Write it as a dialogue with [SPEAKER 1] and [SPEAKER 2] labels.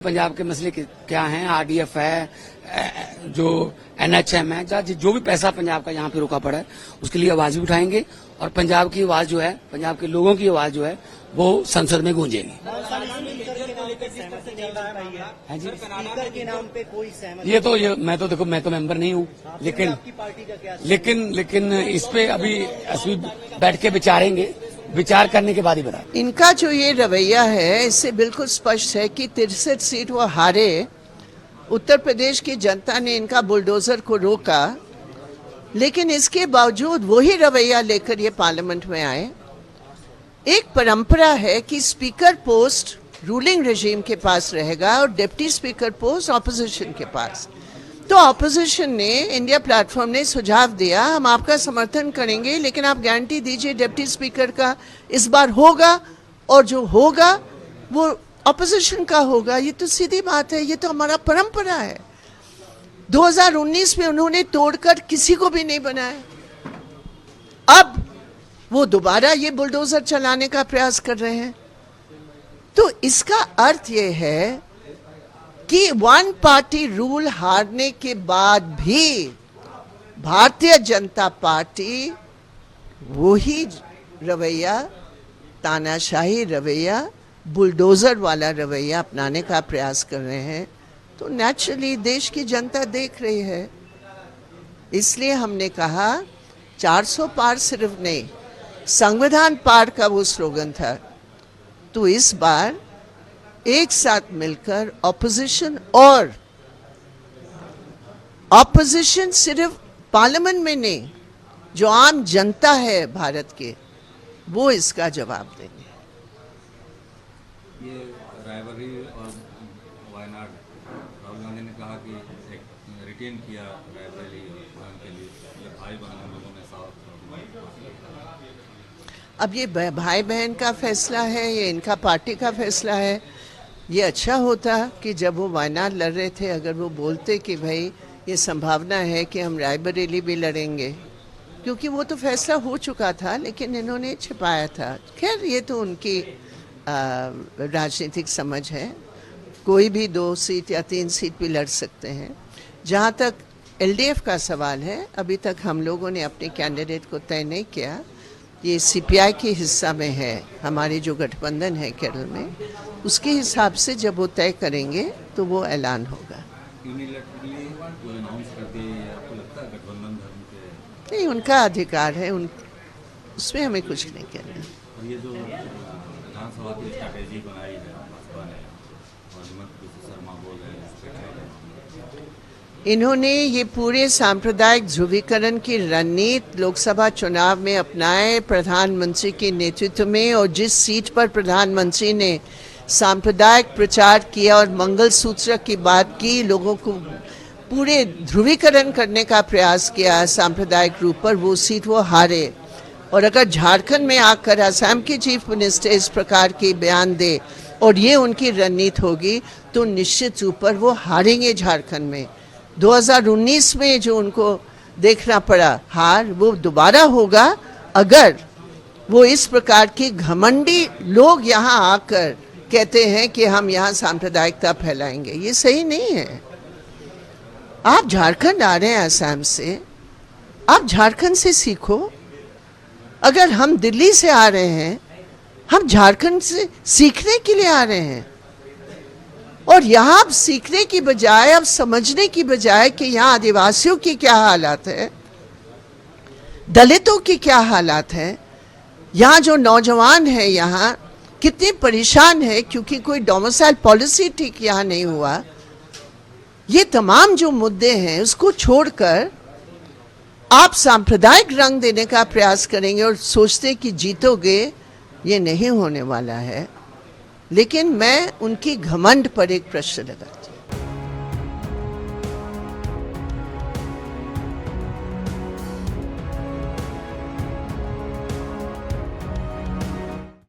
[SPEAKER 1] पंजाब के मसले क्या हैं? आरडीएफ है, जो एनएचएम है, जो भी पैसा पंजाब का यहाँ पे रुका पड़ा है उसके लिए आवाज भी उठाएंगे और पंजाब की आवाज जो है, पंजाब के लोगों की आवाज जो है वो संसद में गूंजेगी। हाँ जी,
[SPEAKER 2] स्पीकर के नाम पे कोई सहमति?
[SPEAKER 1] ये मैं तो देखो, मैं तो मेंबर नहीं हूँ, लेकिन इस पे अभी बैठ के विचार करने के बाद ही बता।
[SPEAKER 3] इनका जो ये रवैया है इससे बिल्कुल स्पष्ट है कि 63 सीट वो हारे। उत्तर प्रदेश की जनता ने इनका बुलडोजर को रोका, लेकिन इसके बावजूद वही रवैया लेकर ये पार्लियामेंट में आए। एक परंपरा है कि स्पीकर पोस्ट रूलिंग रेजिम के पास रहेगा और डिप्टी स्पीकर पोस्ट ऑपोजिशन के पास। तो ऑपोजिशन ने, इंडिया प्लेटफॉर्म ने सुझाव दिया, हम आपका समर्थन करेंगे, लेकिन आप गारंटी दीजिए डिप्टी स्पीकर का इस बार होगा और जो होगा वो ऑपोजिशन का होगा। ये तो सीधी बात है, ये तो हमारा परंपरा है। 2019 में उन्होंने तोड़कर किसी को भी नहीं बनाया, अब वो दोबारा ये बुलडोजर चलाने का प्रयास कर रहे हैं। तो इसका अर्थ ये है कि वन पार्टी रूल हारने के बाद भी भारतीय जनता पार्टी वही रवैया, तानाशाही रवैया, बुलडोजर वाला रवैया अपनाने का प्रयास कर रहे हैं। तो नेचुरली देश की जनता देख रही है, इसलिए हमने कहा 400 पार सिर्फ नहीं, संविधान पार का वो स्लोगन था। तो इस बार एक साथ मिलकर ऑपोजिशन सिर्फ पार्लियामेंट में नहीं, जो आम जनता है भारत के, वो इसका जवाब देंगे।
[SPEAKER 4] ये रायबरेली और वायनाड, राहुल गांधी ने कहा कि एक रिटेन किया रायबरेली के लिए, ये भाई बहन लोगों ने साथ।
[SPEAKER 3] अब ये भाई बहन का फैसला है, ये इनका पार्टी का फैसला है। ये अच्छा होता कि जब वो वायनाड लड़ रहे थे, अगर वो बोलते कि भाई ये संभावना है कि हम रायबरेली भी लड़ेंगे, क्योंकि वो तो फैसला हो चुका था, लेकिन इन्होंने छिपाया था। खैर, ये तो उनकी राजनीतिक समझ है, कोई भी 2 सीट या 3 सीट भी लड़ सकते हैं। जहाँ तक एलडीएफ का सवाल है, अभी तक हम लोगों ने अपने कैंडिडेट को तय नहीं किया। ये सीपीआई के हिस्सा में है, हमारी जो गठबंधन है केरल में, उसके हिसाब से जब वो तय करेंगे तो वो ऐलान होगा। नहीं, उनका अधिकार है, उसमें हमें कुछ नहीं कहना।
[SPEAKER 4] और ये जो विधानसभा की स्ट्रैटेजी बनाई है भाजपा ने, और हिमंत शर्मा बोल रहे हैं,
[SPEAKER 3] इन्होंने ये पूरे सांप्रदायिक ध्रुवीकरण की रणनीति लोकसभा चुनाव में अपनाए प्रधानमंत्री के नेतृत्व में, और जिस सीट पर प्रधानमंत्री ने सांप्रदायिक प्रचार किया और मंगलसूत्र की बात की, लोगों को पूरे ध्रुवीकरण करने का प्रयास किया सांप्रदायिक रूप पर, वो सीट वो हारे। और अगर झारखंड में आकर असम के चीफ मिनिस्टर इस प्रकार के बयान दे और ये उनकी रणनीति होगी, तो निश्चित रूप पर वो हारेंगे झारखंड में। 2019 में जो उनको देखना पड़ा हार, वो दोबारा होगा अगर वो इस प्रकार के घमंडी लोग यहाँ आकर कहते हैं कि हम यहाँ सांप्रदायिकता फैलाएंगे। ये सही नहीं है। आप झारखंड आ रहे हैं असम से, आप झारखंड से सीखो। अगर हम दिल्ली से आ रहे हैं, हम झारखंड से सीखने के लिए आ रहे हैं, और यहाँ अब सीखने की बजाय, अब समझने की बजाय कि यहाँ आदिवासियों की क्या हालात है, दलितों की क्या हालात है, यहाँ जो नौजवान है यहाँ कितने परेशान है क्योंकि कोई डोमिसाइल पॉलिसी ठीक यहाँ नहीं हुआ। ये तमाम जो मुद्दे हैं उसको छोड़कर आप सांप्रदायिक रंग देने का प्रयास करेंगे और सोचते कि जीतोगे, ये नहीं होने वाला है। लेकिन मैं उनकी घमंड पर एक प्रश्न लगा।